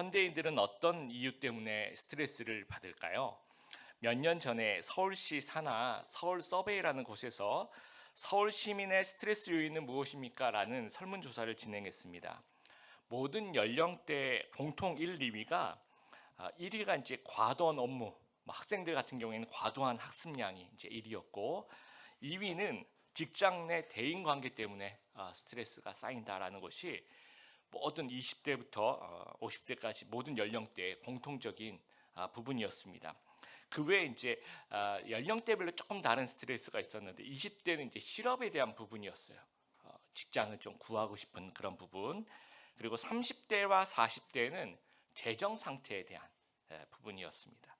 현대인들은 어떤 이유 때문에 스트레스를 받을까요? 몇 년 전에 서울시 산하 서울 서베이라는 곳에서 서울 시민의 스트레스 요인은 무엇입니까? 라는 설문조사를 진행했습니다. 모든 연령대 공통 1, 2위가 1위가 이제 과도한 업무, 학생들 같은 경우에는 과도한 학습량이 이제 1위였고 2위는 직장 내 대인 관계 때문에 스트레스가 쌓인다라는 것이 모든 20대부터 50대까지 모든 연령대의 공통적인 부분이었습니다. 그 외에 이제 연령대별로 조금 다른 스트레스가 있었는데 20대는 이제 실업에 대한 부분이었어요. 직장을 좀 구하고 싶은 그런 부분. 그리고 30대와 40대는 재정 상태에 대한 부분이었습니다.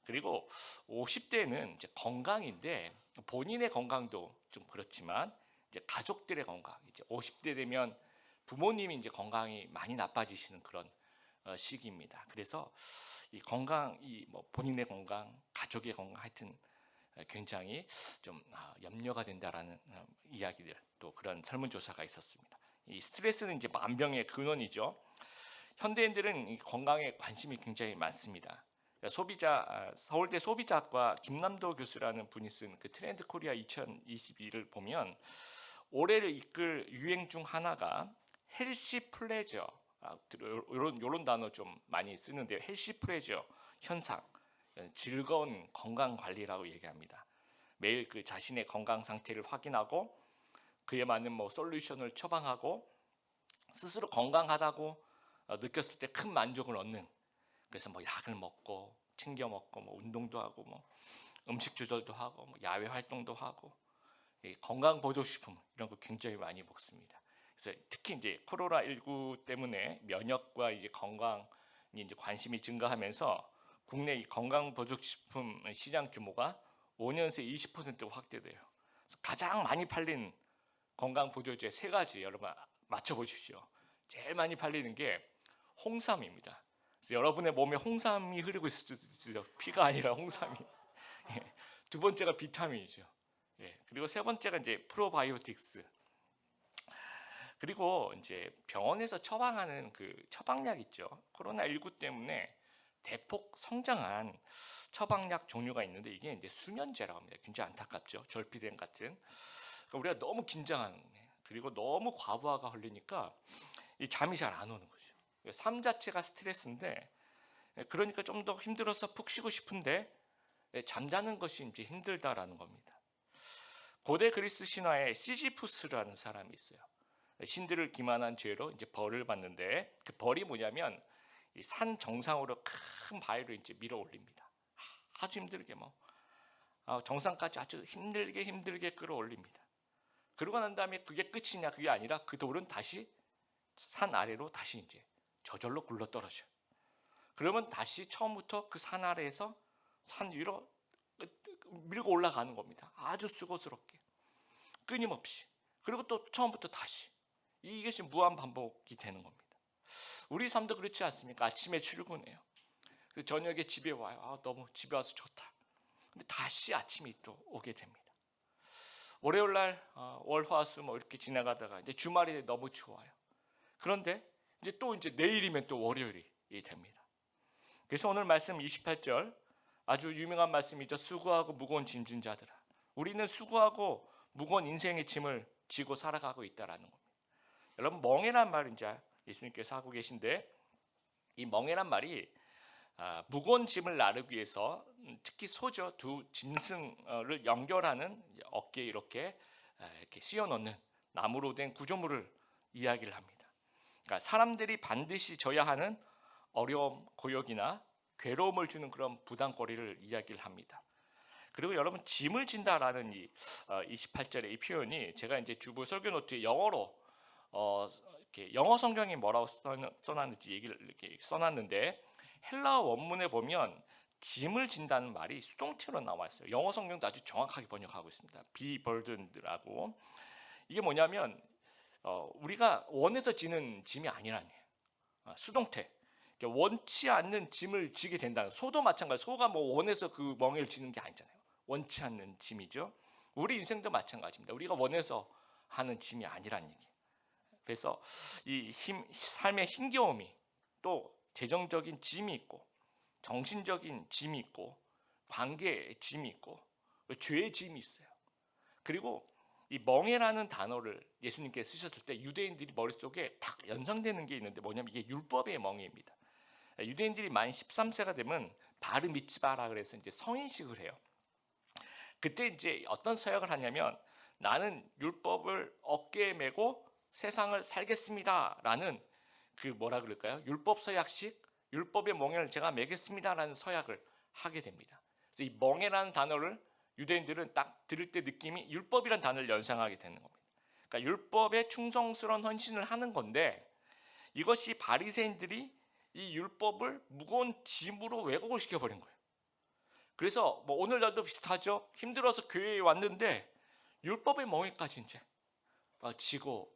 그리고 50대는 이제 건강인데 본인의 건강도 좀 그렇지만 이제 가족들의 건강, 이제 50대 되면 부모님이 이제 건강이 많이 나빠지시는 그런 시기입니다. 그래서 이 건강, 뭐 본인의 건강, 가족의 건강 하여튼 굉장히 좀 염려가 된다라는 이야기들, 또 그런 설문조사가 있었습니다. 이 스트레스는 이제 만병의 근원이죠. 현대인들은 이 건강에 관심이 굉장히 많습니다. 서울대 소비자학과 김남도 교수라는 분이 쓴 그 트렌드 코리아 2022를 보면 올해를 이끌 유행 중 하나가 헬시 플레저, 이런 단어 좀 많이 쓰는데요. 헬시 플레저 현상, 즐거운 건강 관리라고 얘기합니다. 매일 그 자신의 건강 상태를 확인하고 그에 맞는 뭐 솔루션을 처방하고 스스로 건강하다고 느꼈을 때 큰 만족을 얻는, 그래서 뭐 약을 먹고 챙겨 먹고 뭐 운동도 하고 뭐 음식 조절도 하고 뭐 야외 활동도 하고 건강 보조식품 이런 거 굉장히 많이 먹습니다. 그래서 특히 이제 코로나19 때문에 면역과 이제 건강이 이제 관심이 증가하면서 국내 건강 보조식품 시장 규모가 5년 새 20% 확대돼요. 그래서 가장 많이 팔린 건강 보조제 세 가지 여러분 맞춰 보십시오. 제일 많이 팔리는 게 홍삼입니다. 그래서 여러분의 몸에 홍삼이 흐르고 있을 피가 아니라 홍삼이. 두 번째가 비타민이죠. 그리고 세 번째가 이제 프로바이오틱스. 그리고 이제 병원에서 처방하는 그 처방약 있죠. 코로나19 때문에 대폭 성장한 처방약 종류가 있는데 이게 이제 수면제라고 합니다. 굉장히 안타깝죠. 졸피뎀 같은. 그러니까 우리가 너무 긴장하는, 그리고 너무 과부하가 걸리니까 이 잠이 잘 안 오는 거죠. 삶 자체가 스트레스인데, 그러니까 좀 더 힘들어서 푹 쉬고 싶은데 잠자는 것이 이제 힘들다라는 겁니다. 고대 그리스 신화에 시지푸스라는 사람이 있어요. 신들을 기만한 죄로 이제 벌을 받는데 그 벌이 뭐냐면 이 산 정상으로 큰 바위를 이제 밀어 올립니다. 아주 힘들게 뭐 정상까지 아주 힘들게 끌어올립니다. 그러고 난 다음에 그게 끝이냐? 그게 아니라 그 돌은 다시 산 아래로 다시 이제 저절로 굴러 떨어져요. 그러면 다시 처음부터 그 산 아래에서 산 위로 밀고 올라가는 겁니다. 아주 수고스럽게, 끊임없이. 그리고 또 처음부터 다시. 이것이 무한 반복이 되는 겁니다. 우리 삶도 그렇지 않습니까? 아침에 출근해요. 저녁에 집에 와요. 너무 집에 와서 좋다. 근데 다시 아침이 또 오게 됩니다. 월요일 날 월화수 뭐 이렇게 지나가다가 이제 주말이 너무 좋아요. 그런데 이제 내일이면 또 월요일이 됩니다. 그래서 오늘 말씀 28절 아주 유명한 말씀이죠. 수고하고 무거운 짐 진 자들아. 우리는 수고하고 무거운 인생의 짐을 지고 살아가고 있다라는 겁니다. 여러분, 멍에란 말을 이제 예수님께서 하고 계신데 이 멍에란 말이 무거운 짐을 나르기 위해서 특히 소죠. 두 짐승을 연결하는 어깨에 이렇게 씌워 넣는 나무로 된 구조물을 이야기를 합니다. 그러니까 사람들이 반드시 져야 하는 어려움, 고역이나 괴로움을 주는 그런 부담거리를 이야기를 합니다. 그리고 여러분, 짐을 진다라는 이 28절의 이 표현이 제가 이제 주보 설교 노트에 영어로 이렇게 영어 성경이 뭐라고 써놨는지 얘기를 이렇게 써놨는데 헬라어 원문에 보면 짐을 진다는 말이 수동태로 나와 있어요. 영어 성경도 아주 정확하게 번역하고 있습니다. be burdened라고. 이게 뭐냐면 우리가 원해서 지는 짐이 아니라는 거예요. 수동태. 그러니까 원치 않는 짐을 지게 된다는, 소도 마찬가지. 소가 뭐 원해서 그 멍에를 지는 게 아니잖아요. 원치 않는 짐이죠. 우리 인생도 마찬가지입니다. 우리가 원해서 하는 짐이 아니란 얘기예요. 그래서 이 삶의 힘겨움이 또 재정적인 짐이 있고, 정신적인 짐이 있고, 관계의 짐이 있고, 죄의 짐이 있어요. 그리고 이 멍에라는 단어를 예수님께 쓰셨을 때 유대인들이 머릿속에 탁 연상되는 게 있는데 뭐냐면 이게 율법의 멍에입니다. 유대인들이 만 13세가 되면 바르 미츠바라 그래서 이제 성인식을 해요. 그때 이제 어떤 서약을 하냐면 나는 율법을 어깨에 메고 세상을 살겠습니다라는 그 뭐라 그럴까요? 율법 서약식, 율법의 멍에를 제가 메겠습니다라는 서약을 하게 됩니다. 그래서 이 멍에라는 단어를 유대인들은 딱 들을 때 느낌이 율법이라는 단어를 연상하게 되는 겁니다. 그러니까 율법에 충성스러운 헌신을 하는 건데 이것이 바리새인들이 이 율법을 무거운 짐으로 왜곡을 시켜버린 거예요. 그래서 뭐 오늘날도 비슷하죠. 힘들어서 교회에 왔는데 율법의 멍에까지 이제 지고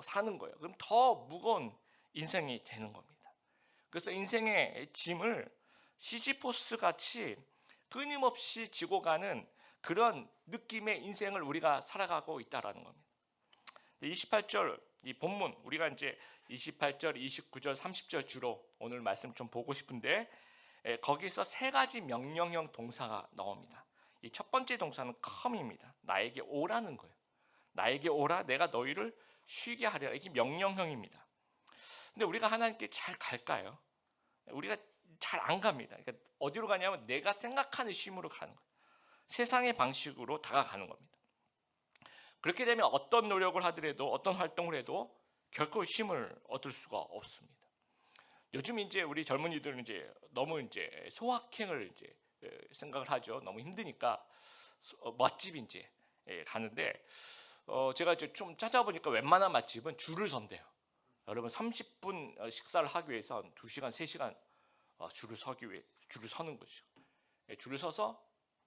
사는 거예요. 그럼 더 무거운 인생이 되는 겁니다. 그래서 인생의 짐을 시지포스 같이 끊임없이 지고 가는 그런 느낌의 인생을 우리가 살아가고 있다라는 겁니다. 28절 이 본문 우리가 이제 28절, 29절, 30절 주로 오늘 말씀 좀 보고 싶은데 거기서 세 가지 명령형 동사가 나옵니다. 이 첫 번째 동사는 come입니다. 나에게 오라는 거예요. 나에게 오라, 내가 너희를 쉬게 하리라. 이게 명령형입니다. 근데 우리가 하나님께 잘 갈까요? 우리가 잘 안 갑니다. 그러니까 어디로 가냐면 내가 생각하는 쉼으로 가는 거예요. 세상의 방식으로 다가가는 겁니다. 그렇게 되면 어떤 노력을 하더라도 어떤 활동을 해도 결코 쉼을 얻을 수가 없습니다. 요즘 이제 우리 젊은이들은 이제 너무 이제 소확행을 이제 생각을 하죠. 너무 힘드니까 맛집 이제 가는데 제가 이제 좀 찾아보니까 웬만한 맛집은 줄을 선대요. 여러분 30분 식사를 하기 위해서 2시간, 3시간 줄을 서기 위해 줄을 서는 거죠. 줄을 서서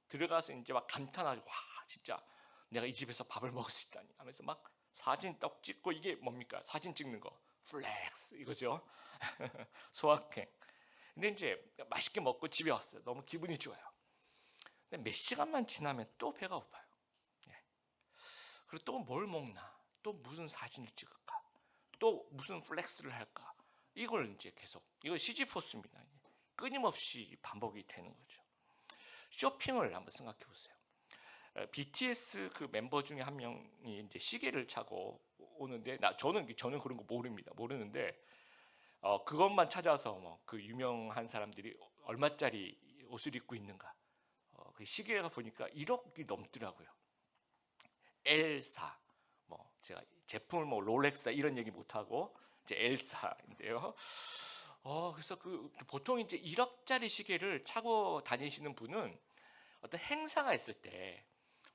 들어가서 이제 막 감탄하고 와 진짜 내가 이 집에서 밥을 먹을 수 있다니 하면서 막 사진 떡 찍고 이게 뭡니까? 사진 찍는 거 플렉스 이거죠. 소확행. 근데 이제 맛있게 먹고 집에 왔어요. 너무 기분이 좋아요. 근데 몇 시간만 지나면 또 배가 고파요. 그리고 또 뭘 먹나? 또 무슨 사진을 찍을까? 또 무슨 플렉스를 할까? 이걸 이제 계속 이거 시지포스입니다. 끊임없이 반복이 되는 거죠. 쇼핑을 한번 생각해 보세요. BTS 그 멤버 중에 한 명이 이제 시계를 차고 오는데 저는 그런 거 모르는데 그것만 찾아서 뭐 그 유명한 사람들이 얼마짜리 옷을 입고 있는가 그 시계가 보니까 1억이 넘더라고요. 엘사 뭐 제가 제품을 뭐 롤렉스 이런 얘기 못 하고 이제 엘사인데요. 그래서 그 보통 이제 1억짜리 시계를 차고 다니시는 분은 어떤 행사가 있을 때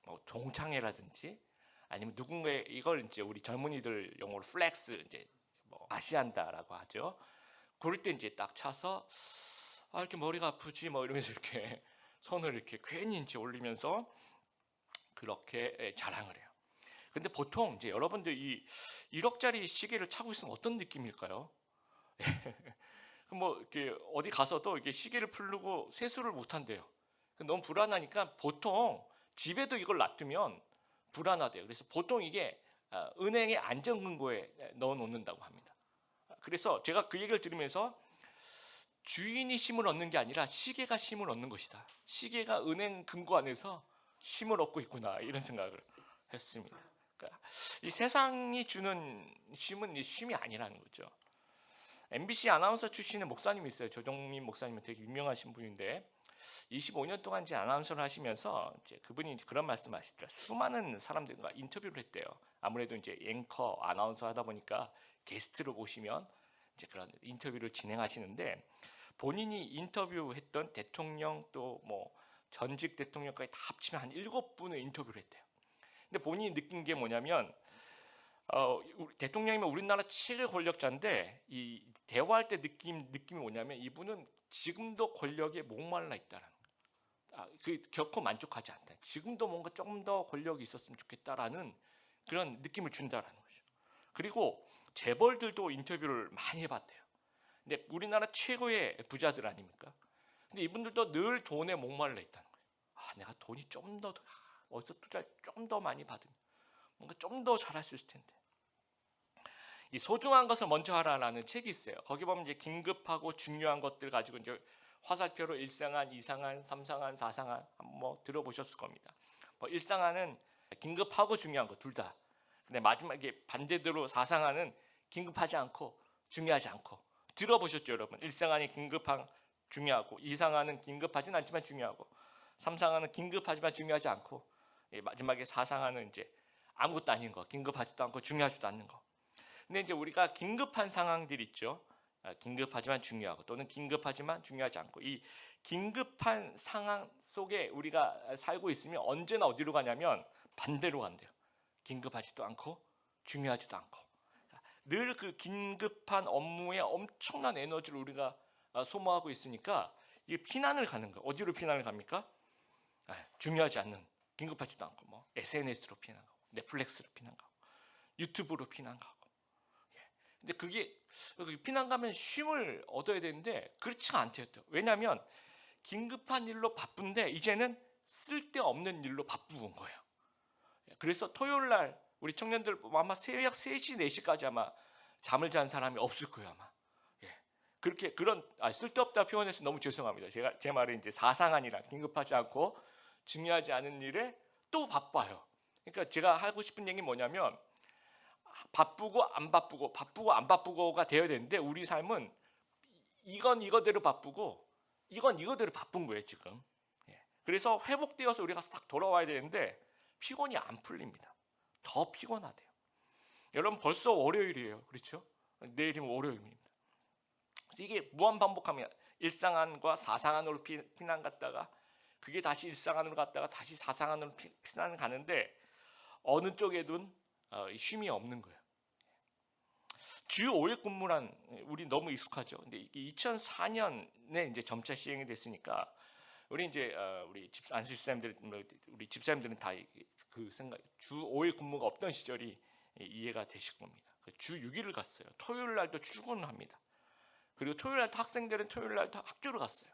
뭐 동창회라든지 아니면 누군가의 이걸 이제 우리 젊은이들 용어로 플렉스 이제 뭐 아시안다라고 하죠. 그럴 때 이제 딱 차서 이렇게 머리가 아프지 뭐 이러면서 이렇게 손을 이렇게 괜히 이제 올리면서 그렇게 자랑을 해요. 근데 보통 이제 여러분들 이 1억짜리 시계를 차고 있으면 어떤 느낌일까요? 뭐 이렇게 어디 가서도 이게 시계를 풀고 세수를 못 한대요. 너무 불안하니까 보통 집에도 이걸 놔두면 불안하대요. 그래서 보통 이게 은행의 안전금고에 넣어 놓는다고 합니다. 그래서 제가 그 얘기를 들으면서 주인이 쉼을 얻는 게 아니라 시계가 쉼을 얻는 것이다. 시계가 은행 금고 안에서 쉼을 얻고 있구나 이런 생각을 했습니다. 그러니까 이 세상이 주는 쉼은 쉼이 아니라는 거죠. MBC 아나운서 출신의 목사님이 있어요. 조정민 목사님은 되게 유명하신 분인데 25년 동안 이제 아나운서를 하시면서 이제 그분이 그런 말씀하시더라고요. 수많은 사람들과 인터뷰를 했대요. 아무래도 이제 앵커 아나운서 하다 보니까 게스트로 모시면 이제 그런 인터뷰를 진행하시는데 본인이 인터뷰했던 대통령 또 뭐 전직 대통령까지 다 합치면 한 7분의 인터뷰를 했대요. 근데 본인이 느낀 게 뭐냐면 대통령이면 우리나라 최대 권력자인데 이 대화할 때 느낌이 뭐냐면 이분은 지금도 권력에 목말라 있다라는 거예요. 그 결코 만족하지 않다. 지금도 뭔가 조금 더 권력이 있었으면 좋겠다라는 그런 느낌을 준다라는 거죠. 그리고 재벌들도 인터뷰를 많이 해봤대요. 근데 우리나라 최고의 부자들 아닙니까? 근데 이분들도 늘 돈에 목말라 있다는 거예요. 내가 돈이 좀 더 어디서 투자 좀 더 많이 받으면 뭔가 좀 더 잘할 수 있을 텐데. 이 소중한 것을 먼저 하라라는 책이 있어요. 거기 보면 이제 긴급하고 중요한 것들 가지고 이제 화살표로 1상한, 2상한, 3상한, 4상한 뭐 들어보셨을 겁니다. 뭐 1상한은 긴급하고 중요한 거 둘 다. 근데 마지막에 반대대로 4상한은 긴급하지 않고 중요하지 않고. 들어보셨죠, 여러분? 1상한이 긴급한 중요하고 2상한은 긴급하진 않지만 중요하고 3상한은 긴급하지만 중요하지 않고 마지막에 4상한은 이제 아무것도 아닌 거, 긴급하지도 않고 중요하지도 않는 거. 근데 이제 우리가 긴급한 상황들 있죠. 긴급하지만 중요하고 또는 긴급하지만 중요하지 않고 이 긴급한 상황 속에 우리가 살고 있으면 언제나 어디로 가냐면 반대로 간대요. 긴급하지도 않고 중요하지도 않고 늘 그 긴급한 업무에 엄청난 에너지를 우리가 소모하고 있으니까 이 피난을 가는 거예요. 어디로 피난을 갑니까? 중요하지 않는 긴급하지도 않고 뭐 SNS로 피난 가고 넷플릭스로 피난 가고 유튜브로 피난 가고 근데 그게 피난 가면 쉼을 얻어야 되는데 그렇지가 않대요. 왜냐하면 긴급한 일로 바쁜데 이제는 쓸데없는 일로 바쁜 거예요. 그래서 토요일 날 우리 청년들 아마 새벽 3시, 4시까지 아마 잠을 잔 사람이 없을 거예요 아마. 그렇게 그런 쓸데없다 표현해서 너무 죄송합니다. 제 말은 이제 사상한이라 긴급하지 않고 중요하지 않은 일에 또 바빠요. 그러니까 제가 하고 싶은 얘기는 뭐냐면 바쁘고 안 바쁘고가 되어야 되는데 우리 삶은 이건 이거대로 바쁘고 이건 이거대로 바쁜 거예요 지금. 그래서 회복되어서 우리가 싹 돌아와야 되는데 피곤이 안 풀립니다. 더 피곤하대요. 여러분 벌써 월요일이에요. 그렇죠? 내일이면 월요일입니다. 이게 무한 반복하면 일상안과 사상안으로 피난 갔다가 그게 다시 일상안으로 갔다가 다시 사상안으로 피난 가는데 어느 쪽에든 쉼이 없는 거예요. 주 5일 근무란 우리 너무 익숙하죠. 근데 이게 2004년에 이제 점차 시행이 됐으니까 우리 이제 우리 안수 집사님들 우리 집사님들은 다 그 생각 주 5일 근무가 없던 시절이 이해가 되실 겁니다. 주 6일을 갔어요. 토요일 날도 출근합니다. 그리고 토요일 날도 학생들은 토요일 날도 학교를 갔어요.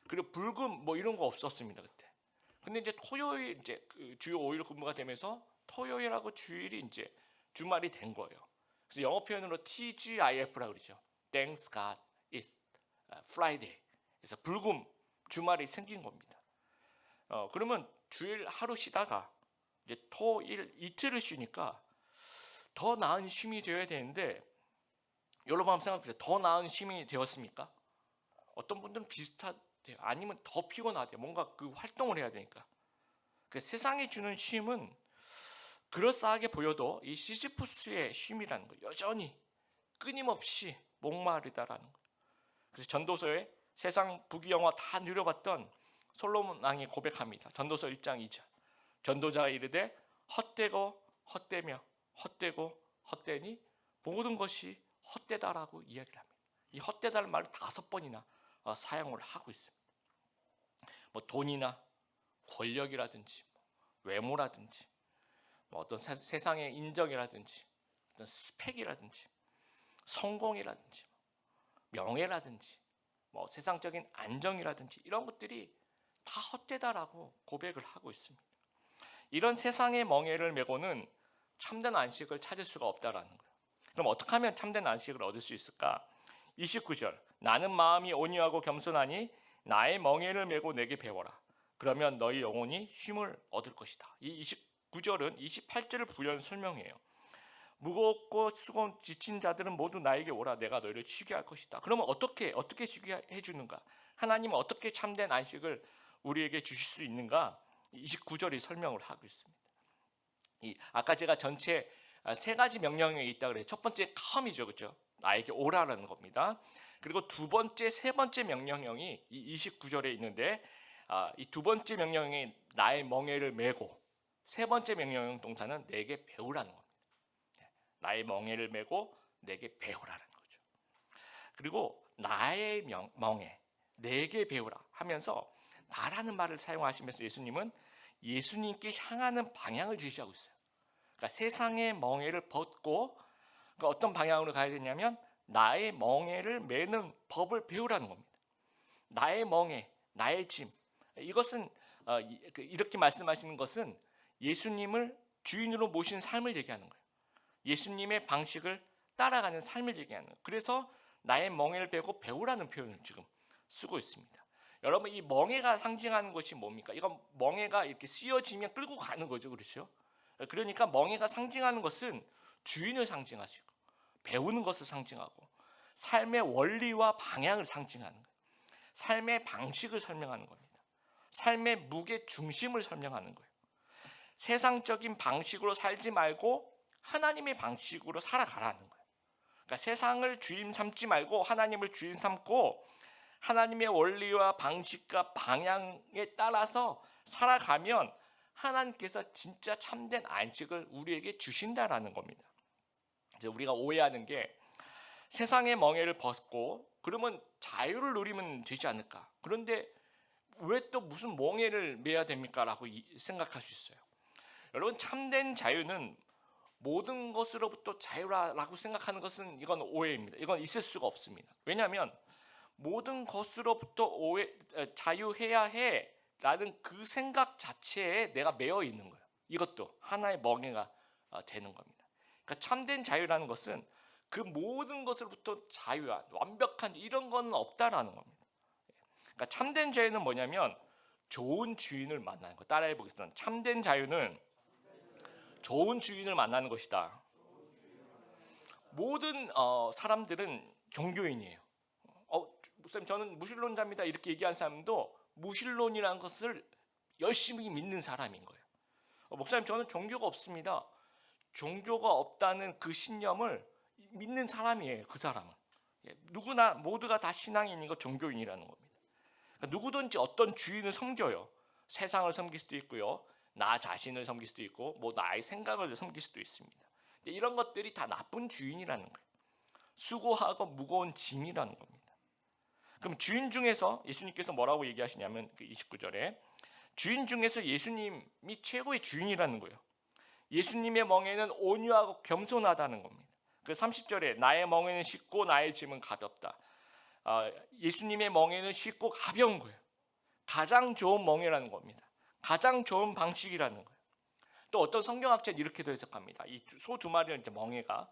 그리고 불금 뭐 이런 거 없었습니다 그때. 근데 이제 토요일 이제 그 주 5일 근무가 되면서 토요일하고 주일이 이제 주말이 된 거예요. 그래서 영어 표현으로 TGIF라고 그러죠. Thanks God it's Friday. 그래서 불금 주말이 생긴 겁니다. 그러면 주일 하루 쉬다가 이제 토일 이틀을 쉬니까 더 나은 쉼이 되어야 되는데 여러분 한번 생각해보세요. 더 나은 쉼이 되었습니까? 어떤 분들은 비슷하대요. 아니면 더 피곤하대요. 뭔가 그 활동을 해야 되니까. 세상이 주는 쉼은 그럴싸하게 보여도 이 시지푸스의 쉼이라는 거 여전히 끊임없이 목마르다라는 거. 그래서 전도서에 세상 부귀영화 다 누려봤던 솔로몬 왕이 고백합니다. 전도서 1장 2절. 전도자가 이르되 헛되고 헛되며 헛되고 헛되니 모든 것이 헛되다라고 이야기를 합니다. 이 헛되다는 말을 5번이나 사용을 하고 있습니다. 뭐 돈이나 권력이라든지 외모라든지 뭐 어떤 세상의 인정이라든지 어떤 스펙이라든지 성공이라든지 명예라든지 뭐 세상적인 안정이라든지 이런 것들이 다 헛되다라고 고백을 하고 있습니다. 이런 세상의 멍에를 메고는 참된 안식을 찾을 수가 없다라는 거예요. 그럼 어떻게 하면 참된 안식을 얻을 수 있을까? 29절 나는 마음이 온유하고 겸손하니 나의 멍에를 메고 내게 배워라. 그러면 너희 영혼이 쉼을 얻을 것이다. 이 29절은 28절을 부연 설명해요. 무겁고 수고온 지친 자들은 모두 나에게 오라. 내가 너희를 쉬게 할 것이다. 그러면 어떻게 쉬게 해주는가? 하나님은 어떻게 참된 안식을 우리에게 주실 수 있는가? 29절이 설명을 하고 있습니다. 아까 제가 전체 3가지 명령이 있다 그래요. 첫 번째 come이죠, 그렇죠? 나에게 오라라는 겁니다. 그리고 두 번째, 세 번째 명령형이 이 29절에 있는데 이 두 번째 명령이 나의 멍에를 메고 세 번째 명령형 동사는 내게 배우라는 겁니다. 나의 멍에를 메고 내게 배우라는 거죠. 그리고 나의 멍에 내게 배우라 하면서 나라는 말을 사용하시면서 예수님은 예수님께 향하는 방향을 제시하고 있어요. 그러니까 세상의 멍에를 벗고 그러니까 어떤 방향으로 가야 되냐면 나의 멍에를 매는 법을 배우라는 겁니다. 나의 멍에, 나의 짐. 이것은 이렇게 말씀하시는 것은 예수님을 주인으로 모신 삶을 얘기하는 거예요. 예수님의 방식을 따라가는 삶을 얘기하는 거예요. 그래서 나의 멍에를 베고 배우라는 표현을 지금 쓰고 있습니다. 여러분, 이 멍에가 상징하는 것이 뭡니까? 이건 멍에가 이렇게 씌어지면 끌고 가는 거죠. 그렇죠? 그러니까 멍에가 상징하는 것은 주인을 상징하시고 배우는 것을 상징하고 삶의 원리와 방향을 상징하는 거예요. 삶의 방식을 설명하는 겁니다. 삶의 무게 중심을 설명하는 거예요. 세상적인 방식으로 살지 말고 하나님의 방식으로 살아가라는 거예요. 그러니까 세상을 주인 삼지 말고 하나님을 주인 삼고 하나님의 원리와 방식과 방향에 따라서 살아가면 하나님께서 진짜 참된 안식을 우리에게 주신다라는 겁니다. 이제 우리가 오해하는 게 세상의 멍에를 벗고 그러면 자유를 누리면 되지 않을까? 그런데 왜 또 무슨 멍에를 매야 됩니까? 라고 생각할 수 있어요. 여러분, 참된 자유는 모든 것으로부터 자유라고 생각하는 것은 이건 오해입니다. 이건 있을 수가 없습니다. 왜냐하면 모든 것으로부터 자유해야 해라는 그 생각 자체에 내가 매여 있는 거예요. 이것도 하나의 멍에가 되는 겁니다. 그러니까 참된 자유라는 것은 그 모든 것으로부터 자유한 완벽한 이런 건 없다라는 겁니다. 그러니까 참된 자유는 뭐냐면 좋은 주인을 만나는 거. 따라해 보겠습니다. 참된 자유는 좋은 주인을 만나는 것이다. 모든 사람들은 종교인이에요. 목사님, 저는 무신론자입니다. 이렇게 얘기한 사람도 무신론이라는 것을 열심히 믿는 사람인 거예요. 목사님, 저는 종교가 없습니다. 종교가 없다는 그 신념을 믿는 사람이에요. 그 사람은. 누구나 모두가 다 신앙인이고 종교인이라는 겁니다. 그러니까 누구든지 어떤 주인을 섬겨요. 세상을 섬길 수도 있고요. 나 자신을 섬길 수도 있고 뭐 나의 생각을 섬길 수도 있습니다. 이런 것들이 다 나쁜 주인이라는 거예요. 수고하고 무거운 짐이라는 겁니다. 그럼 주인 중에서 예수님께서 뭐라고 얘기하시냐면 29절에 주인 중에서 예수님이 최고의 주인이라는 거예요. 예수님의 멍에는 온유하고 겸손하다는 겁니다. 그 30절에 나의 멍에는 쉽고 나의 짐은 가볍다. 예수님의 멍에는 쉽고 가벼운 거예요. 가장 좋은 멍에라는 겁니다. 가장 좋은 방식이라는 거예요. 또 어떤 성경학자는 이렇게도 해석합니다. 이 소 두 마리를 이제 멍에가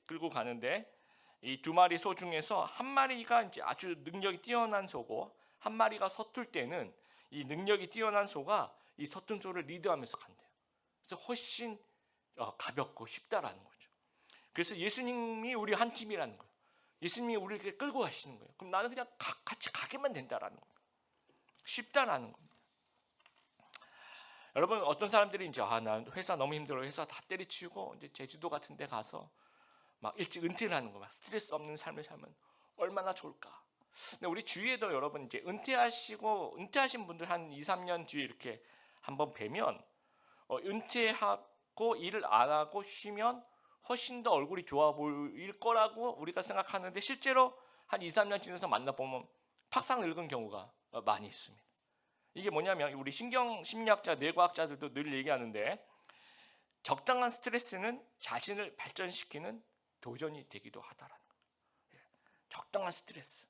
끌고 가는데 이 두 마리 소 중에서 한 마리가 이제 아주 능력이 뛰어난 소고 한 마리가 서툴 때는 이 능력이 뛰어난 소가 이 서툰 소를 리드하면서 간대요. 그래서 훨씬 가볍고 쉽다라는 거죠. 그래서 예수님이 우리 한 팀이라는 거예요. 예수님이 우리를 끌고 가시는 거예요. 그럼 나는 그냥 같이 가기만 된다라는 거예요. 쉽다라는 겁니다. 여러분, 어떤 사람들이 이제 난 회사 너무 힘들어, 회사 다 때려치우고 이제 제주도 같은 데 가서 막 일찍 은퇴를 하는 거, 막 스트레스 없는 삶을 살면 얼마나 좋을까. 근데 우리 주위에도 여러분 이제 은퇴하신 분들 한 2, 3년 뒤에 이렇게 한번 뵈면 은퇴하고 일을 안 하고 쉬면 훨씬 더 얼굴이 좋아 보일 거라고 우리가 생각하는데 실제로 한 2, 3년 지나서 만나보면 팍상 늙은 경우가 많이 있습니다. 이게 뭐냐면 우리 심리학자, 뇌과학자들도 늘 얘기하는데 적당한 스트레스는 자신을 발전시키는 도전이 되기도 하다라는 거예요. 적당한 스트레스,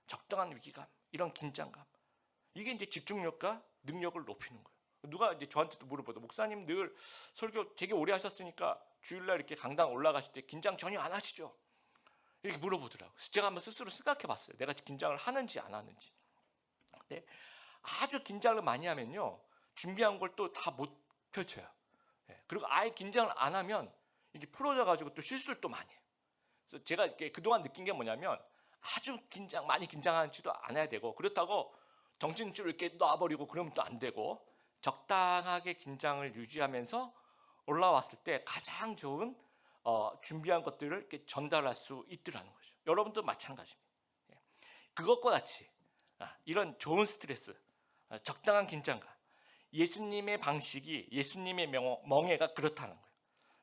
적당한 위기감, 이런 긴장감, 이게 이제 집중력과 능력을 높이는 거예요. 누가 이제 저한테도 물어보도 목사님 늘 설교 되게 오래 하셨으니까 주일날 이렇게 강당 올라가실 때 긴장 전혀 안 하시죠? 이렇게 물어보더라고요. 제가 한번 스스로 생각해봤어요. 내가 긴장을 하는지 안 하는지. 근데 아주 긴장을 많이 하면요, 준비한 걸 또 다 못 펼쳐요. 그리고 아예 긴장을 안 하면 이게 풀어져 가지고 또 실수를 또 많이 해요. 그래서 제가 이렇게 그동안 느낀 게 뭐냐면 아주 많이 긴장하지도 않아야 되고, 그렇다고 정신줄 이렇게 놔버리고 그러면 또 안 되고, 적당하게 긴장을 유지하면서 올라왔을 때 가장 좋은 준비한 것들을 이렇게 전달할 수 있더라는 거죠. 여러분도 마찬가지입니다. 그것과 같이 이런 좋은 스트레스, 적당한 긴장감, 예수님의 방식이, 예수님의 멍에가 그렇다는 거예요.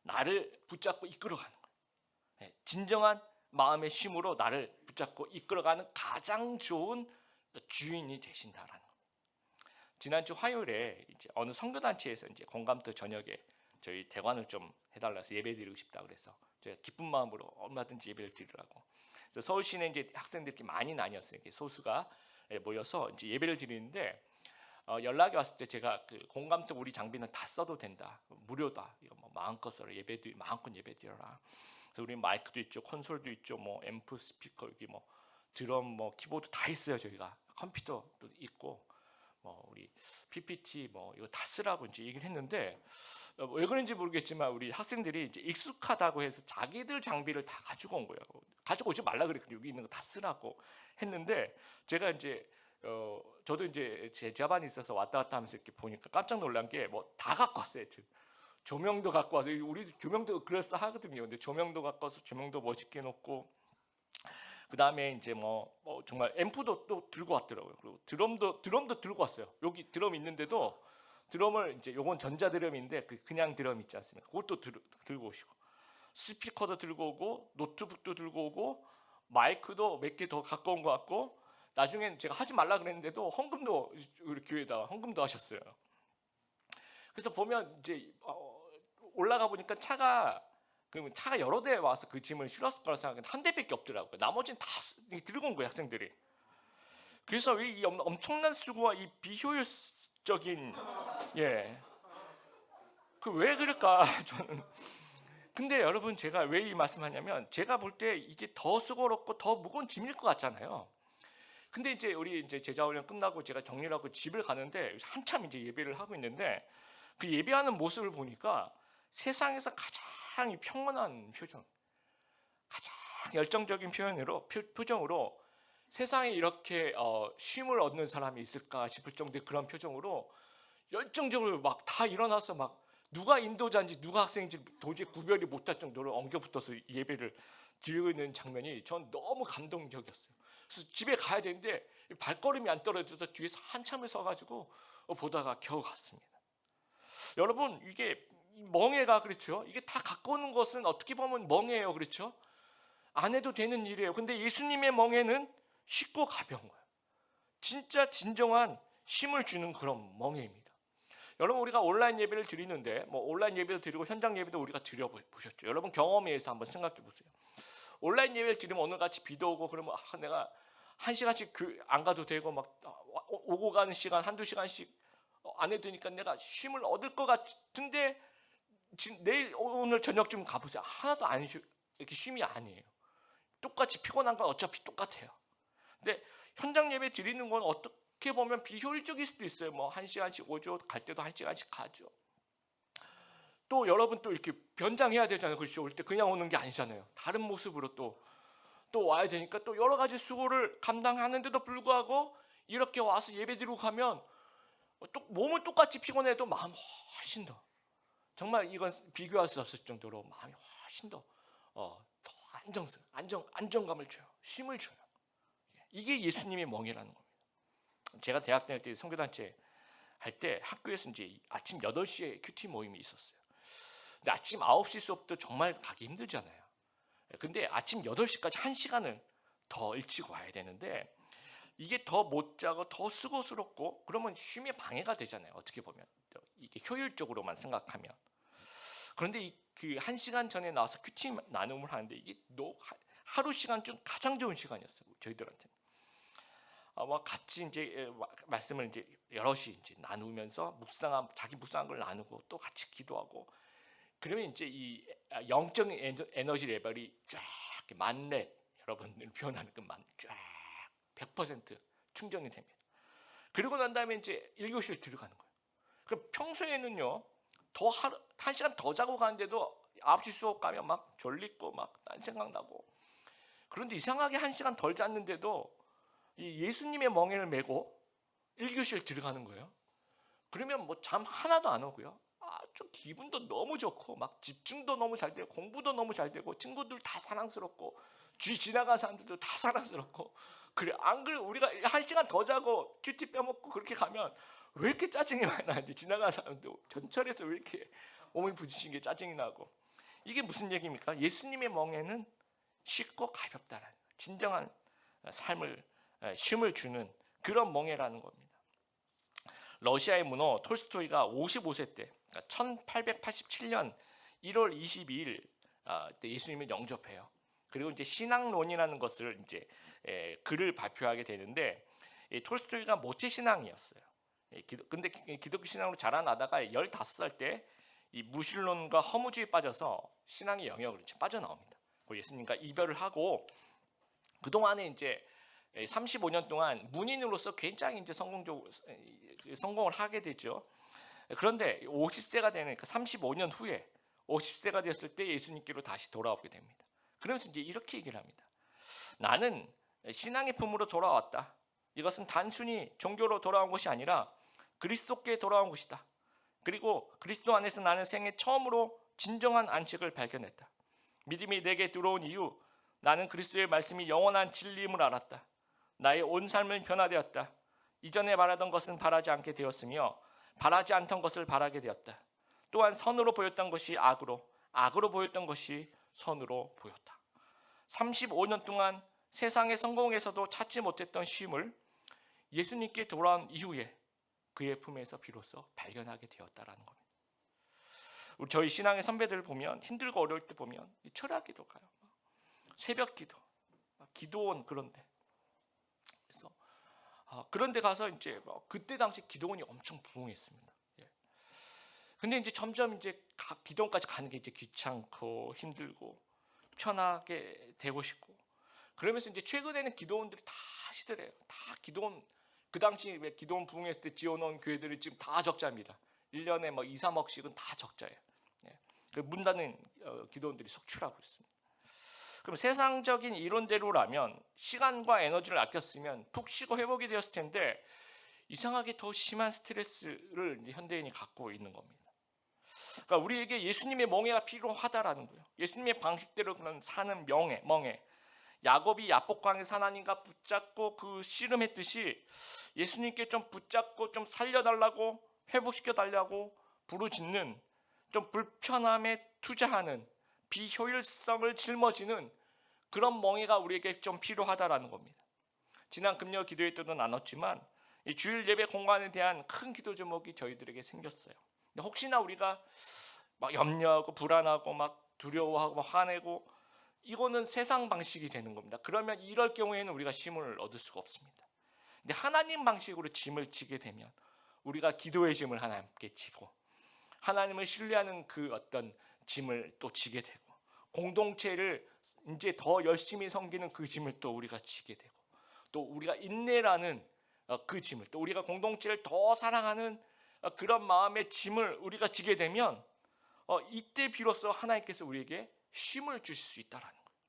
나를 붙잡고 이끌어가는 거예요. 진정한 마음의 힘으로 나를 붙잡고 이끌어가는 가장 좋은 주인이 되신다라는 거예요. 지난주 화요일에 이제 어느 선교단체에서 이제 공감도 저녁에 저희 대관을 좀 해달라서 예배드리고 싶다 그래서 제가 기쁜 마음으로 얼마든지 예배를 드리라고. 그래서 서울 시내 이제 학생들이 많이 나뉘었어요. 소수가 모여서 이제 예배를 드리는데 연락이 왔을 때 제가 그 공감통 우리 장비는 다 써도 된다, 무료다, 이거 뭐 마음껏 써라, 마음껏 예배드려라. 그래서 우리 마이크도 있죠, 콘솔도 있죠, 뭐 앰프, 스피커, 여기 뭐 드럼, 뭐 키보드 다 있어요. 저희가 컴퓨터도 있고, 뭐 우리 PPT 뭐 이거 다 쓰라고 이제 얘기를 했는데, 왜 그런지 모르겠지만 우리 학생들이 이제 익숙하다고 해서 자기들 장비를 다 가지고 온 거예요. 가지고 오지 말라 그랬거든요. 여기 있는 거 다 쓰라고 했는데, 제가 이제 저도 이제 제 자반이 있어서 왔다 갔다 하면서 이렇게 보니까 깜짝 놀란 게 뭐 다 갖고 왔어요. 조명도 갖고 와서, 우리 조명도 그럴싸하거든요. 근데 조명도 갖고 와서 조명도 멋있게 놓고, 그 다음에 이제 뭐 정말 앰프도 또 들고 왔더라고요. 그리고 드럼도 들고 왔어요. 여기 드럼 있는데도 드럼을 이제, 요건 전자 드럼인데 그냥 드럼 있지 않습니까? 그것도 들고 오시고, 스피커도 들고 오고, 노트북도 들고 오고, 마이크도 몇 개 더 갖고 온 것 같고, 나중엔 제가 하지 말라 그랬는데도 헌금도 우리 교회에다 헌금도 하셨어요. 그래서 보면 이제 올라가 보니까 차가 여러 대 와서 그 짐을 실었을 거라 생각했는데 한 대밖에 없더라고요. 나머지는 다 들고 온 거예요, 학생들이. 그래서 이 엄청난 수고와 이 비효율적인, 그 왜 그럴까 저는. 근데 여러분, 제가 왜 이 말씀하냐면, 제가 볼 때 이게 더 수고롭고 더 무거운 짐일 것 같잖아요. 근데 이제 우리 이제 제자훈련 끝나고 제가 정리를 하고 집을 가는데, 한참 이제 예배를 하고 있는데, 그 예배하는 모습을 보니까 세상에서 가장 평온한 표정, 가장 열정적인 표정으로 세상에 이렇게 쉼을 얻는 사람이 있을까 싶을 정도의 그런 표정으로 열정적으로 막 다 일어나서 막 누가 인도자인지 누가 학생인지 도저히 구별이 못할 정도로 엉겨붙어서 예배를 드리고 있는 장면이 전 너무 감동적이었어요. 그래서 집에 가야 되는데 발걸음이 안 떨어져서 뒤에서 한참을 서가지고 보다가 겨우 갔습니다. 여러분, 이게 멍해가, 그렇죠? 이게 다 갖고 오는 것은 어떻게 보면 멍해예요, 그렇죠? 안 해도 되는 일이에요. 근데 예수님의 멍해는 쉽고 가벼운 거예요. 진짜 진정한 힘을 주는 그런 멍해입니다. 여러분, 우리가 온라인 예배를 드리는데, 뭐 온라인 예배도 드리고 현장 예배도 우리가 드려보셨죠? 여러분 경험에 의해서 한번 생각해 보세요. 온라인 예배를 드리면 오늘같이 비도 오고 그러면 내가 한 시간씩 안 가도 되고, 막 오고 가는 시간 한두 시간씩 안 해도 되니까 내가 쉼을 얻을 것 같은데, 내일 오늘 저녁쯤 가보세요. 하나도 이렇게 쉼이 아니에요. 똑같이 피곤한 건 어차피 똑같아요. 근데 현장 예배 드리는 건 어떻게 보면 비효율적일 수도 있어요. 뭐 1시간씩 오죠. 갈 때도 1시간씩 가죠. 또 여러분 또 이렇게 변장해야 되잖아요. 그렇죠? 올 때 그냥 오는 게 아니잖아요. 다른 모습으로 또 와야 되니까 또 여러 가지 수고를 감당하는데도 불구하고 이렇게 와서 예배 드리고 가면 또 몸은 똑같이 피곤해도 마음 훨씬 더, 정말 이건 비교할 수 없을 정도로 마음이 훨씬 더 안정감을 줘요. 쉼을 줘요. 이게 예수님의 멍이라는 겁니다. 제가 대학 다닐 때 선교단체 할 때 학교에서 이제 아침 8시에 큐티 모임이 있었어요. 근데 아침 9시 수업도 정말 가기 힘들잖아요. 근데 아침 8시까지 1시간을 더 일찍 와야 되는데, 이게 더 못 자고 더 수고스럽고, 그러면 쉼에 방해가 되잖아요. 어떻게 보면 이게 효율적으로만 생각하면. 그런데 그 1시간 전에 나와서 큐티 나눔을 하는데, 이게 하루 시간 중 가장 좋은 시간이었어요, 저희들한테는. 같이 이제 말씀을 이제 여럿이 이제 나누면서 자기 묵상한 걸 나누고 또 같이 기도하고, 그러면 이제 이 영적인 에너지 레벨이 쫙 만렙, 여러분들 표현하는 그 쫙 100% 충전이 됩니다. 그리고 난 다음에 이제 1교시를 들어가는 거예요. 그럼 평소에는요, 더 1시간 더 자고 가는데도 9시 수업 가면 막 졸리고 막 딴 생각 나고, 그런데 이상하게 1시간 덜 잤는데도 이 예수님의 멍에를 메고 1교시를 들어가는 거예요. 그러면 뭐 잠 하나도 안 오고요. 아주 기분도 너무 좋고, 막 집중도 너무 잘 되고, 공부도 너무 잘 되고, 친구들 다 사랑스럽고, 주위 지나간 사람들도 다 사랑스럽고. 그래, 안 그래, 우리가 1시간 더 자고 큐티 빼먹고 그렇게 가면 왜 이렇게 짜증이 많이 나는지, 지나간 사람도 전철에서 왜 이렇게 몸을 부딪히는 게 짜증이 나고. 이게 무슨 얘기입니까? 예수님의 멍에는 쉽고 가볍다라는, 진정한 삶을, 쉼을 주는 그런 멍에라는 겁니다. 러시아의 문호 톨스토이가 55세 때, 1887년 1월 22일 때 예수님을 영접해요. 그리고 이제 신앙론이라는 것을 이제 글을 발표하게 되는데, 톨스토이가 모태 신앙이었어요. 근데 기독교 신앙으로 자라나다가 15살 때 이 무신론과 허무주의에 빠져서 신앙의 영역으로 빠져나옵니다. 예수님과 이별을 하고 그동안에 이제 35년 동안 문인으로서 굉장히 이제 성공을 하게 되죠. 그런데 50세가 되는 35년 후에 50세가 되었을 때 예수님께로 다시 돌아오게 됩니다. 그러면서 이제 이렇게 얘기를 합니다. 나는 신앙의 품으로 돌아왔다. 이것은 단순히 종교로 돌아온 것이 아니라 그리스도께 돌아온 것이다. 그리고 그리스도 안에서 나는 생애 처음으로 진정한 안식을 발견했다. 믿음이 내게 들어온 이후 나는 그리스도의 말씀이 영원한 진리임을 알았다. 나의 온 삶은 변화되었다. 이전에 바라던 것은 바라지 않게 되었으며 바라지 않던 것을 바라게 되었다. 또한 선으로 보였던 것이 악으로 보였던 것이 선으로 보였다. 35년 동안 세상의 성공에서도 찾지 못했던 쉼을 예수님께 돌아온 이후에 그의 품에서 비로소 발견하게 되었다라는 겁니다. 우리 저희 신앙의 선배들 보면 힘들고 어려울 때 보면 철학기도 가요. 새벽기도, 기도원 그런데. 그래서 그런데 가서 이제 그때 당시 기도원이 엄청 부흥했습니다. 근데 이제 점점 이제 기도원까지 가는 게 이제 귀찮고 힘들고 편하게 되고 싶고 그러면서 이제 최근에는 기도원들이 다 시들해요. 다 기도원 그 당시 왜 기도원 부흥했을 때 지어놓은 교회들이 지금 다 적자입니다. 1년에 2, 3억씩은 다 적자예요. 문 닫는 기도원들이 속출하고 있습니다. 그럼 세상적인 이론대로라면 시간과 에너지를 아꼈으면 푹 쉬고 회복이 되었을 텐데 이상하게 더 심한 스트레스를 이제 현대인이 갖고 있는 겁니다. 그러니까 우리에게 예수님의 멍에가 필요하다라는 거예요. 예수님의 방식대로 그런 사는 멍에. 야곱이 야복강에서 하나님과 붙잡고 그 씨름했듯이 예수님께 좀 붙잡고 좀 살려달라고 회복시켜달라고 부르짖는 좀 불편함에 투자하는 비효율성을 짊어지는 그런 멍에가 우리에게 좀 필요하다라는 겁니다. 지난 금요 기도회 때도 나눴지만 이 주일 예배 공간에 대한 큰 기도 제목이 저희들에게 생겼어요. 혹시나 우리가 막 염려하고 불안하고 막 두려워하고 막 화내고 이거는 세상 방식이 되는 겁니다. 그러면 이럴 경우에는 우리가 쉼을 얻을 수가 없습니다. 근데 하나님 방식으로 짐을 지게 되면 우리가 기도의 짐을 하나님께 지고 하나님을 신뢰하는 그 어떤 짐을 또 지게 되고 공동체를 이제 더 열심히 섬기는 그 짐을 또 우리가 지게 되고 또 우리가 인내라는 그 짐을 또 우리가 공동체를 더 사랑하는 그런 마음의 짐을 우리가 지게 되면 이때 비로소 하나님께서 우리에게 쉼을 주실 수 있다라는 거예요.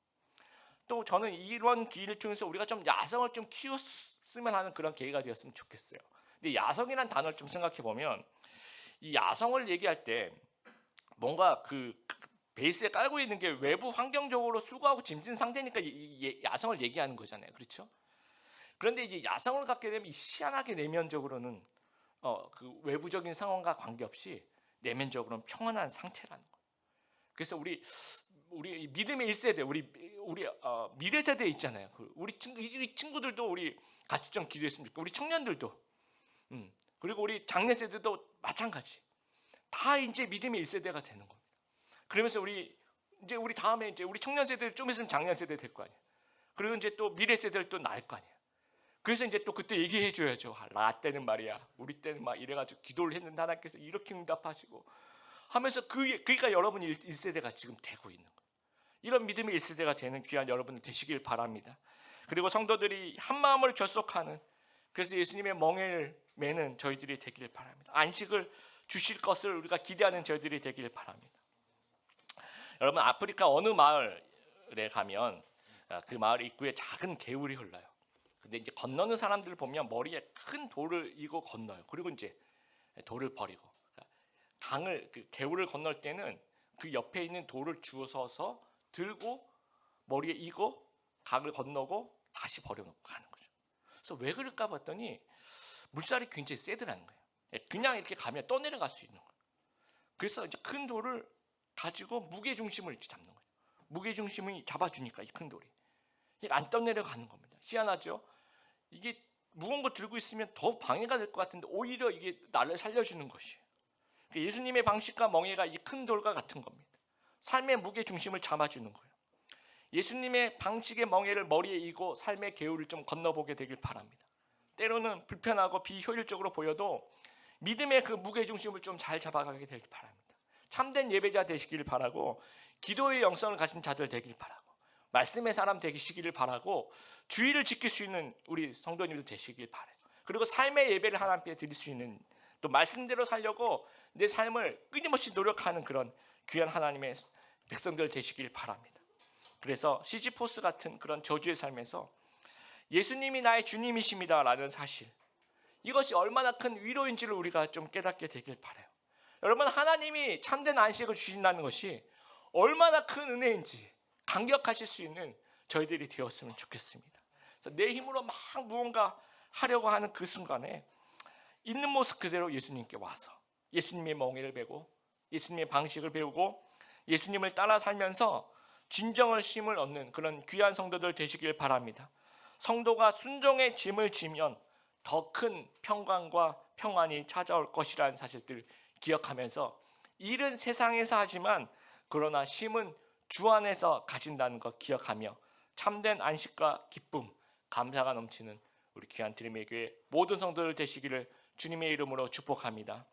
또 저는 이런 기회를 통해서 우리가 좀 야성을 좀 키웠으면 하는 그런 계기가 되었으면 좋겠어요. 근데 야성이라는 단어를 좀 생각해 보면 이 야성을 얘기할 때 뭔가 그 베이스에 깔고 있는 게 외부 환경적으로 수고하고 짐진 상태니까 야성을 얘기하는 거잖아요. 그렇죠? 그런데 이제 야성을 갖게 되면 희한하게 내면적으로는 그 외부적인 상황과 관계없이 내면적으로는 평안한 상태라는 거예요. 그래서 우리 믿음의 1세대 우리 미래 세대 있잖아요. 우리 친구들도 우리 같이 좀 기도했으면 좋겠고 우리 청년들도 그리고 우리 장래 세대도 마찬가지. 다 이제 믿음의 1세대가 되는 겁니다. 그러면서 우리 다음에 이제 우리 청년 세대 좀 있으면 장년 세대 될 거 아니에요. 그리고 이제 또 미래 세대를 또 낳을 거 아니에요. 그래서 이제 또 그때 얘기해 줘야죠. 나 때는 말이야. 우리 때는 막 이래가지고 기도를 했는데 하나님께서 이렇게 응답하시고 하면서 그러니까 여러분이 1세대가 지금 되고 있는 거예요. 이런 믿음의 1세대가 되는 귀한 여러분들 되시길 바랍니다. 그리고 성도들이 한 마음을 결속하는 그래서 예수님의 멍에를 매는 저희들이 되길 바랍니다. 안식을 주실 것을 우리가 기대하는 저희들이 되길 바랍니다. 여러분 아프리카 어느 마을에 가면 그 마을 입구에 작은 개울이 흘러요. 근데 이제 건너는 사람들 보면 머리에 큰 돌을 이고 건너요. 그리고 이제 돌을 버리고 그 개울을 건널 때는 그 옆에 있는 돌을 주워서 들고 머리에 이고 강을 건너고 다시 버려놓고 가는 거죠. 그래서 왜 그럴까 봤더니 물살이 굉장히 세더라는 거예요. 그냥 이렇게 가면 떠내려갈 수 있는 거예요. 그래서 이제 큰 돌을 가지고 무게 중심을 이렇게 잡는 거예요. 무게 중심이 잡아주니까 이 큰 돌이 안 떠내려가는 겁니다. 희한하죠? 이게 무거운 거 들고 있으면 더 방해가 될 것 같은데 오히려 이게 나를 살려주는 것이에요. 예수님의 방식과 멍에가 이 큰 돌과 같은 겁니다. 삶의 무게 중심을 잡아주는 거예요. 예수님의 방식의 멍에를 머리에 이고 삶의 개울을 좀 건너보게 되길 바랍니다. 때로는 불편하고 비효율적으로 보여도 믿음의 그 무게중심을 좀 잘 잡아가게 되길 바랍니다. 참된 예배자 되시기를 바라고, 기도의 영성을 가진 자들 되길 바라고, 말씀의 사람 되시기를 바라고, 주의를 지킬 수 있는 우리 성도님들 되시길 바라요. 그리고 삶의 예배를 하나님께 드릴 수 있는, 또 말씀대로 살려고 내 삶을 끊임없이 노력하는 그런 귀한 하나님의 백성들 되시길 바랍니다. 그래서 시지포스 같은 그런 저주의 삶에서 예수님이 나의 주님이십니다 라는 사실, 이것이 얼마나 큰 위로인지를 우리가 좀 깨닫게 되길 바라요. 여러분, 하나님이 참된 안식을 주신다는 것이 얼마나 큰 은혜인지 감격하실 수 있는 저희들이 되었으면 좋겠습니다. 그래서 내 힘으로 막 무언가 하려고 하는 그 순간에 있는 모습 그대로 예수님께 와서 예수님의 멍에를 배고 예수님의 방식을 배우고 예수님을 따라 살면서 진정한 쉼을 얻는 그런 귀한 성도들 되시길 바랍니다. 성도가 순종의 짐을 지면 더 큰 평강과 평안이 찾아올 것이라는 사실들 기억하면서, 일은 세상에서 하지만 그러나 쉼은 주 안에서 가진다는 것 기억하며 참된 안식과 기쁨, 감사가 넘치는 우리 귀한 드림의 교회 모든 성도들 되시기를 주님의 이름으로 축복합니다.